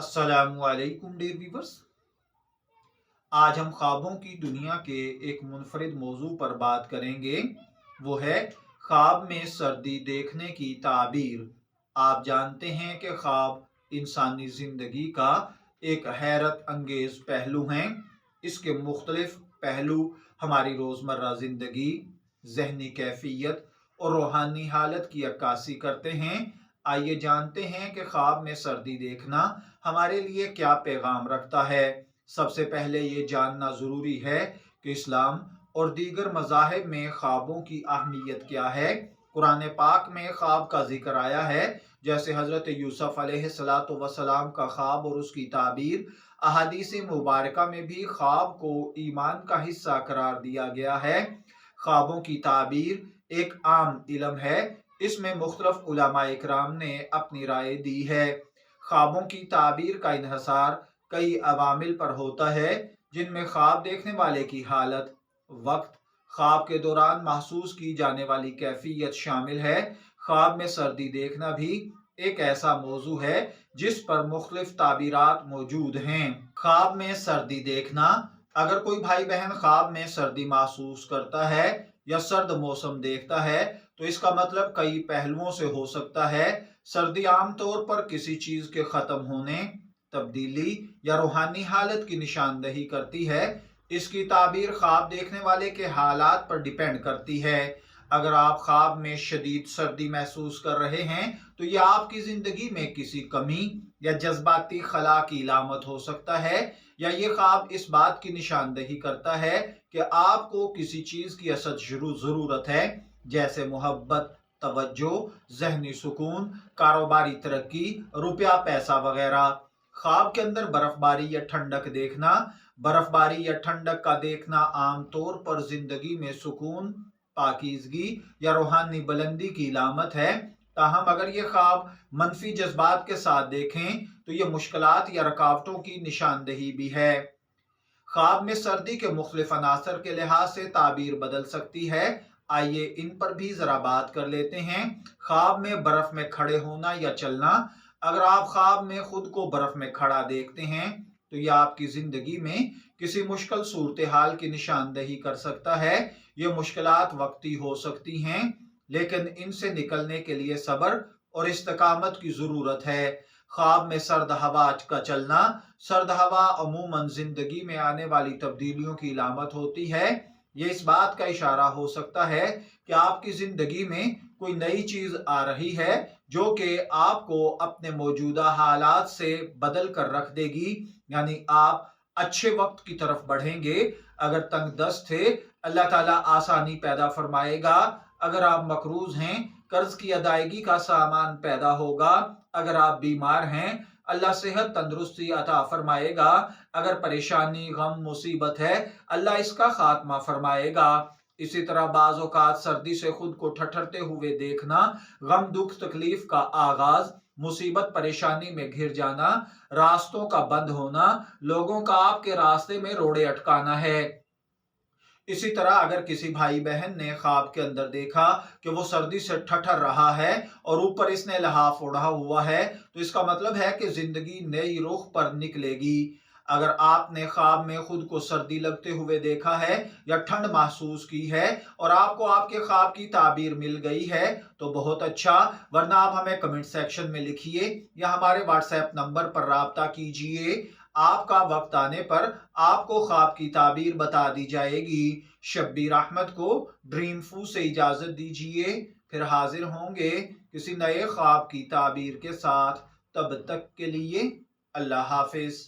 अस्सलामुअलैकुम dear viewers. आज हम ख्वाबों की दुनिया के एक मुनफरिद मौजू पर बात करेंगे। वो है ख्वाब में सर्दी देखने की ताबीर। आप जानते हैं कि ख्वाब इंसानी जिंदगी का एक हैरत अंगेज पहलू हैं। इसके मुख्तलिफ पहलू हमारी रोज़मर्रा ज़िंदगी, जहनी कैफियत और रूहानी हालत की अक्कासी करते हैं। आइए जानते हैं कि ख्वाब में सर्दी देखना हमारे लिए क्या पैगाम रखता है। सबसे पहले ये जानना ज़रूरी है कि इस्लाम और दीगर मज़ाहिब में ख्वाबों की अहमियत क्या है। कुरान पाक में ख्वाब का जिक्र आया है, जैसे हज़रत यूसुफ अलैहिस्सलातु वस्सलाम का ख्वाब और उसकी ताबीर। अहादीस मुबारका में भी ख्वाब को ईमान का हिस्सा करार दिया गया है। ख्वाबों की ताबीर एक आम इल्म है, इसमें मुख्तलिफ उलमा इकराम ने अपनी राय दी है। ख्वाबों की ताबीर का इन्हसार कई अवामिल पर होता है, जिनमें ख्वाब देखने वाले की हालत, वक्त, ख्वाब के दौरान महसूस की जाने वाली कैफियत शामिल है। ख्वाब में सर्दी देखना भी एक ऐसा मौजू है जिस पर मुख्तलिफ ताबीरात मौजूद हैं। ख्वाब में सर्दी देखना, अगर कोई भाई बहन ख्वाब में सर्दी महसूस करता है या सर्द मौसम देखता है तो इसका मतलब कई पहलुओं से हो सकता है। सर्दी आमतौर पर किसी चीज के खत्म होने, तब्दीली या रूहानी हालत की निशानदही करती है। इसकी ताबीर ख्वाब देखने वाले के हालात पर डिपेंड करती है। अगर आप ख्वाब में शदीद सर्दी महसूस कर रहे हैं तो यह आपकी जिंदगी में किसी कमी या जज्बाती खला की इलामत हो सकता है, या ये ख्वाब इस बात की निशानदही करता है कि आपको किसी चीज की असद जरूरत है, जैसे मोहब्बत, तवज्जो, जहनी सुकून, कारोबारी तरक्की, रुपया पैसा वगैरह। ख्वाब के अंदर बर्फबारी या ठंडक देखना, बर्फबारी या ठंडक का देखना आमतौर पर जिंदगी में सुकून, पाकीज़गी या रूहानी बुलंदी की इलामत है। ताहम अगर ये ख्वाब मनफी जज्बात के साथ देखें तो ये मुश्किलात या रुकावटों की निशानदही भी है। ख्वाब में सर्दी के मुख्तलिफ अनासर के लिहाज से ताबीर बदल सकती है। आइए इन पर भी जरा बात कर लेते हैं। ख्वाब में बर्फ में खड़े होना या चलना, अगर आप ख्वाब में खुद को बर्फ में खड़ा देखते हैं तो यह आपकी जिंदगी में किसी मुश्किल सूरत हाल की निशानदही कर सकता है। ये मुश्किलात वक्ती हो सकती हैं, लेकिन इनसे निकलने के लिए सब्र और इस्तकामत की जरूरत है। ख्वाब में सर्द हवा का चलना, सर्द हवा अमूमन जिंदगी में आने वाली तब्दीलियों की इलामत होती है। ये इस बात का इशारा हो सकता है कि आपकी जिंदगी में कोई नई चीज आ रही है जो कि आपको अपने मौजूदा हालात से बदल कर रख देगी, यानी आप अच्छे वक्त की तरफ बढ़ेंगे। अगर तंग दस्त थे, अल्लाह ताला आसानी पैदा फरमाएगा। अगर आप मकरूज हैं, कर्ज की अदायगी का सामान पैदा होगा। अगर आप बीमार हैं, अल्लाह सेहत तंदुरुस्ती अता फरमाएगा। अगर परेशानी, गम, मुसीबत है, अल्लाह इसका खात्मा फरमाएगा। इसी तरह बाज़ औक़ात सर्दी से खुद को ठठरते हुए देखना, गम, दुख, तकलीफ का आगाज, मुसीबत परेशानी में घिर जाना, रास्तों का बंद होना, लोगों का आपके रास्ते में रोड़े अटकाना है। इसी तरह अगर किसी भाई बहन ने ख्वाब के अंदर देखा कि वो सर्दी से ठठर रहा है और ऊपर इसने लहाफ ओढ़ा हुआ है तो इसका मतलब है कि जिंदगी नई रुख पर निकलेगी। अगर आपने ख्वाब में खुद को सर्दी लगते हुए देखा है या ठंड महसूस की है और आपको आपके ख्वाब की ताबीर मिल गई है तो बहुत अच्छा, वरना आप हमें कमेंट सेक्शन में लिखिए या हमारे व्हाट्सएप नंबर पर राब्ता कीजिए। आपका वक्त आने पर आपको ख्वाब की ताबीर बता दी जाएगी। शब्बीर अहमद को ड्रीम फू से इजाजत दीजिए, फिर हाजिर होंगे किसी नए ख्वाब की ताबीर के साथ। तब तक के लिए अल्लाह हाफिज।